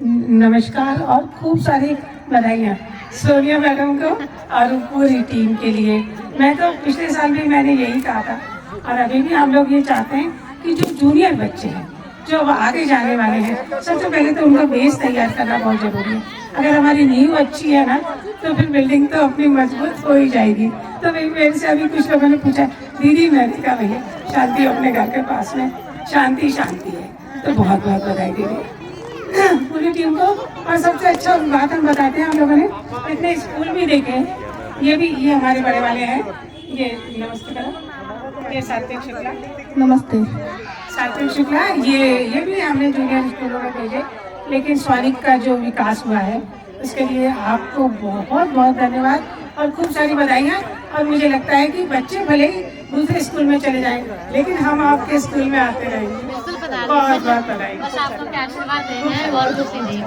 नमस्कार और खूब सारी बधाइयाँ सोनिया मैडम को और पूरी टीम के लिए। मैं तो पिछले साल भी मैंने यही कहा था और अभी भी हम लोग ये चाहते हैं कि जो जूनियर बच्चे हैं, जो अब आगे जाने वाले हैं, सबसे पहले तो उनका बेस तैयार करना बहुत ज़रूरी है। अगर हमारी नींव अच्छी है ना, तो फिर बिल्डिंग तो अपनी मजबूत हो ही जाएगी। तो भाई मेरे से अभी कुछ लोगों ने पूछा, दीदी मैंने कहा भैया शांति अपने घर के पास में शांति शांति है। तो बहुत बहुत बधाई दीदी पूरी टीम को। और सबसे अच्छा बात हम बताते हैं, हम लोगों ने इतने स्कूल भी देखे हैं। ये हमारे बड़े वाले हैं, ये नमस्ते करो, ये सात्विक शुक्ला, नमस्ते। सात्विक शुक्ला, ये भी हमने जूनियर स्कूलों में भेजे, लेकिन स्वानिक का जो विकास हुआ है उसके लिए आपको बहुत बहुत धन्यवाद और खूब सारी बधाइयाँ। और मुझे लगता है कि बच्चे भले ही दूसरे स्कूल में चले जाएं, लेकिन हम आपके स्कूल में आते रहेंगे। बहुत बहुत बधाई। बस आपको क्या आशीर्वाद देना है और कुछ नहीं।